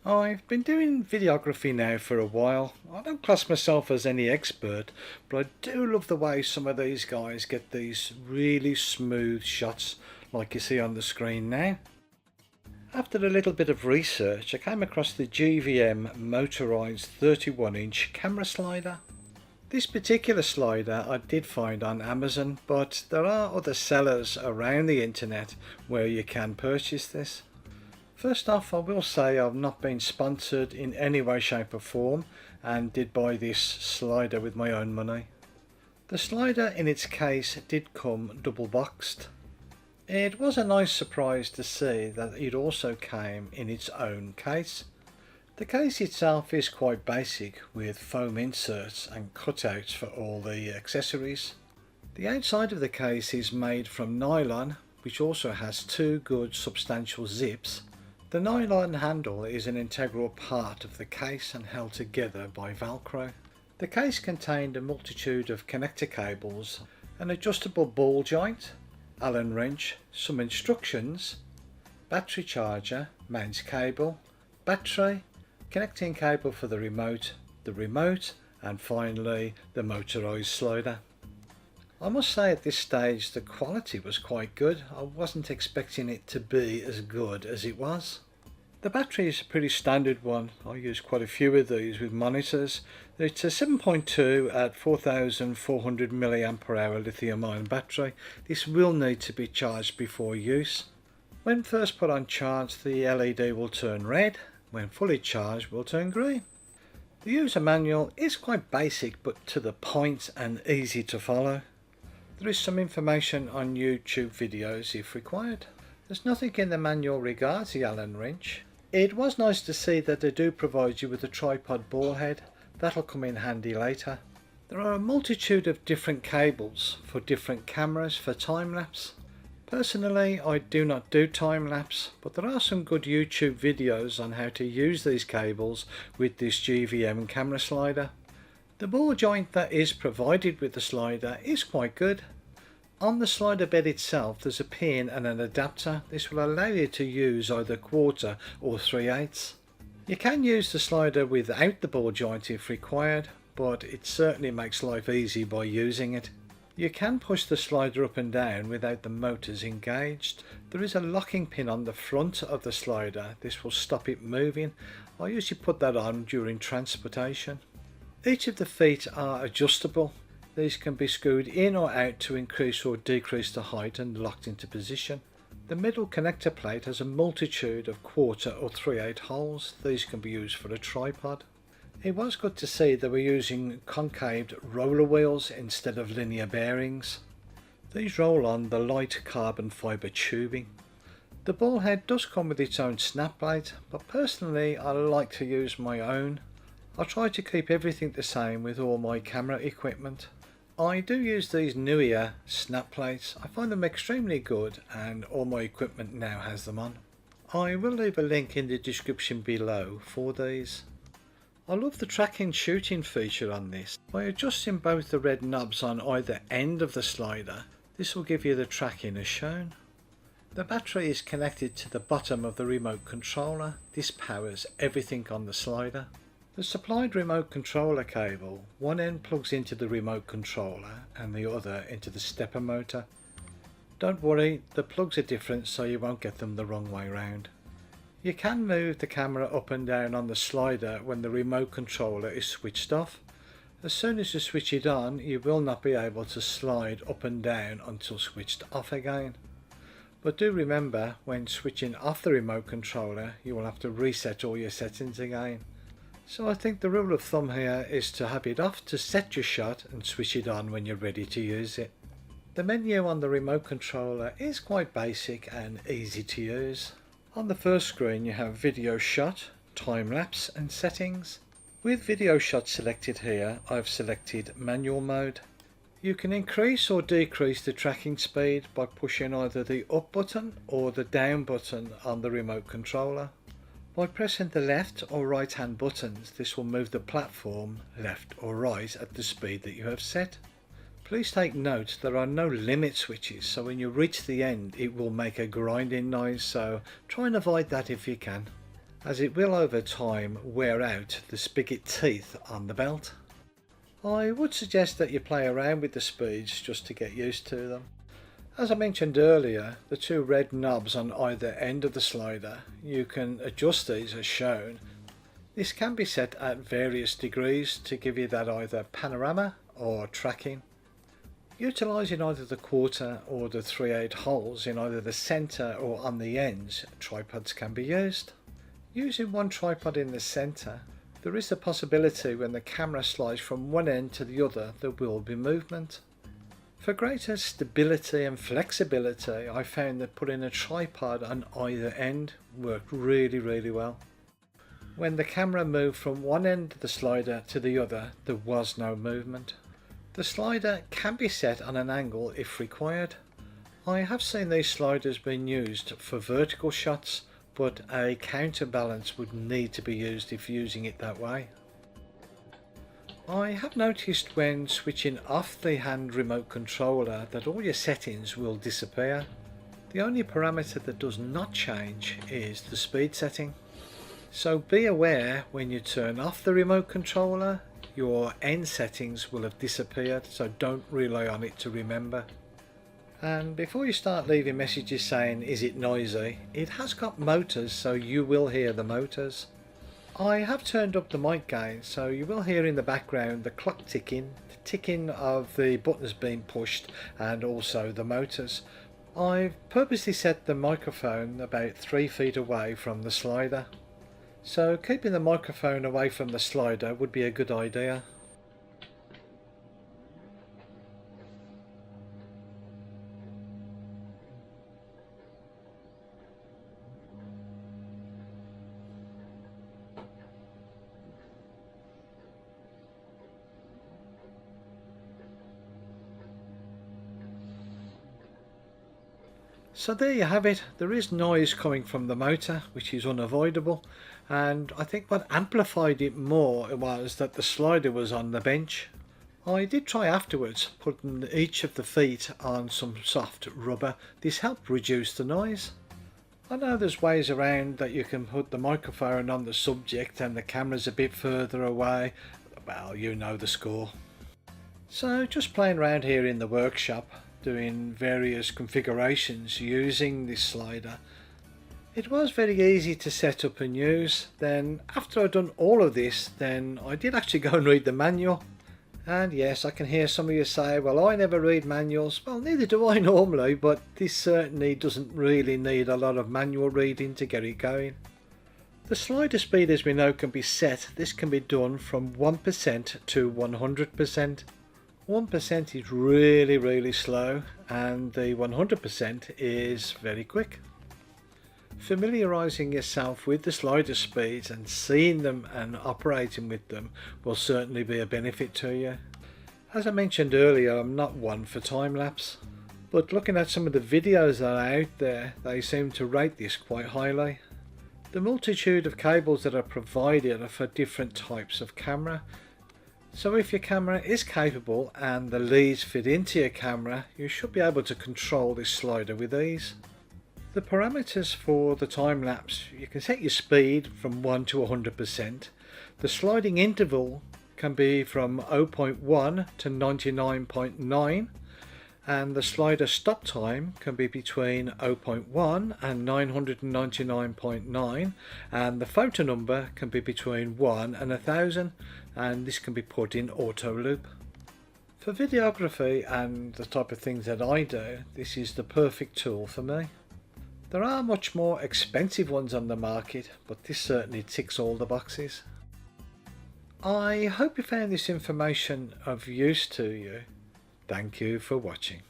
I've been doing videography now for a while. I don't class myself as any expert, but I do love the way some of these guys get these really smooth shots like you see on the screen now. After a little bit of research, I came across the GVM Motorized 31-inch camera slider. This particular slider I did find on Amazon, but there are other sellers around the internet where you can purchase this. First off, I will say I've not been sponsored in any way, shape or form and did buy this slider with my own money. The slider in its case did come double boxed. It was a nice surprise to see that it also came in its own case. The case itself is quite basic with foam inserts and cutouts for all the accessories. The outside of the case is made from nylon, which also has two good substantial zips. The nylon handle is an integral part of the case and held together by Velcro. The case contained a multitude of connector cables, an adjustable ball joint, Allen wrench, some instructions, battery charger, mains cable, battery, connecting cable for the remote, and finally the motorised slider. I must say at this stage the quality was quite good. I wasn't expecting it to be as good as it was. The battery is a pretty standard one. I use quite a few of these with monitors. It's a 7.2 at 4400 mAh lithium ion battery. This will need to be charged before use. When first put on charge, the LED will turn red. When fully charged, will turn green. The user manual is quite basic but to the point and easy to follow. There is some information on YouTube videos if required. There's nothing in the manual regards the Allen wrench. It was nice to see that they do provide you with a tripod ball head. That'll come in handy later. There are a multitude of different cables for different cameras for time-lapse. Personally, I do not do time-lapse, but there are some good YouTube videos on how to use these cables with this GVM camera slider. The ball joint that is provided with the slider is quite good. On the slider bed itself there's a pin and an adapter. This will allow you to use either 1/4 or 3/8. You can use the slider without the ball joint if required, but it certainly makes life easy by using it. You can push the slider up and down without the motors engaged. There is a locking pin on the front of the slider. This will stop it moving. I usually put that on during transportation. Each of the feet are adjustable. These can be screwed in or out to increase or decrease the height and locked into position. The middle connector plate has a multitude of 1/4 or 3/8 holes. These can be used for a tripod. It was good to see they were using concaved roller wheels instead of linear bearings. These roll on the light carbon fibre tubing. The ball head does come with its own snap plate, but personally I like to use my own. I try to keep everything the same with all my camera equipment. I do use these Neewer snap plates. I find them extremely good and all my equipment now has them on. I will leave a link in the description below for these. I love the tracking shooting feature on this. By adjusting both the red knobs on either end of the slider, this will give you the tracking as shown. The battery is connected to the bottom of the remote controller. This powers everything on the slider. The supplied remote controller cable, one end plugs into the remote controller and the other into the stepper motor. Don't worry, the plugs are different so you won't get them the wrong way round. You can move the camera up and down on the slider when the remote controller is switched off. As soon as you switch it on, you will not be able to slide up and down until switched off again. But do remember, when switching off the remote controller, you will have to reset all your settings again. So I think the rule of thumb here is to have it off to set your shot and switch it on when you're ready to use it. The menu on the remote controller is quite basic and easy to use. On the first screen you have video shot, time lapse and settings. With video shot selected here, I've selected manual mode. You can increase or decrease the tracking speed by pushing either the up button or the down button on the remote controller. By pressing the left or right hand buttons, this will move the platform left or right at the speed that you have set. Please take note there are no limit switches, so when you reach the end it will make a grinding noise, so try and avoid that if you can. as it will over time wear out the spigot teeth on the belt. I would suggest that you play around with the speeds just to get used to them. As I mentioned earlier, the two red knobs on either end of the slider, you can adjust these as shown. This can be set at various degrees to give you that either panorama or tracking. Utilising either the 1/4 or the 3/8 holes in either the centre or on the ends, tripods can be used. Using one tripod in the centre, there is the possibility when the camera slides from one end to the other there will be movement. For greater stability and flexibility, I found that putting a tripod on either end worked really well. When the camera moved from one end of the slider to the other, there was no movement. The slider can be set on an angle if required. I have seen these sliders being used for vertical shots, but a counterbalance would need to be used if using it that way. I have noticed when switching off the hand remote controller that all your settings will disappear. The only parameter that does not change is the speed setting. So be aware when you turn off the remote controller, your end settings will have disappeared, so don't rely on it to remember. And before you start leaving messages saying is it noisy, it has got motors, so you will hear the motors. I have turned up the mic gain, so you will hear in the background the clock ticking, the ticking of the buttons being pushed, and also the motors. I've purposely set the microphone about 3 feet away from the slider, so keeping the microphone away from the slider would be a good idea. So there you have it. There is noise coming from the motor, which is unavoidable, and I think what amplified it more was that the slider was on the bench. I did try afterwards putting each of the feet on some soft rubber. This helped reduce the noise. I know there's ways around that you can put the microphone on the subject and the camera's a bit further away. Well, you know the score. So just playing around here in the workshop, doing various configurations using this slider. It was very easy to set up and use. Then after I'd done all of this, then I did actually go and read the manual. And yes, I can hear some of you say, well, I never read manuals. Well, neither do I normally, but this certainly doesn't really need a lot of manual reading to get it going. The slider speed, as we know, can be set. This can be done from 1% to 100%. 1% is really slow, and the 100% is very quick. Familiarising yourself with the slider speeds and seeing them and operating with them will certainly be a benefit to you. As I mentioned earlier, I'm not one for time-lapse, but looking at some of the videos that are out there, they seem to rate this quite highly. The multitude of cables that are provided are for different types of camera. So if your camera is capable and the leads fit into your camera, you should be able to control this slider with ease. The parameters for the time-lapse, you can set your speed from 1 to 100%. The sliding interval can be from 0.1 to 99.9, and the slider stop time can be between 0.1 and 999.9, and the photo number can be between 1 and 1000, and this can be put in auto loop. For videography and the type of things that I do, this is the perfect tool for me. There are much more expensive ones on the market, but this certainly ticks all the boxes. I hope you found this information of use to you. Thank you for watching.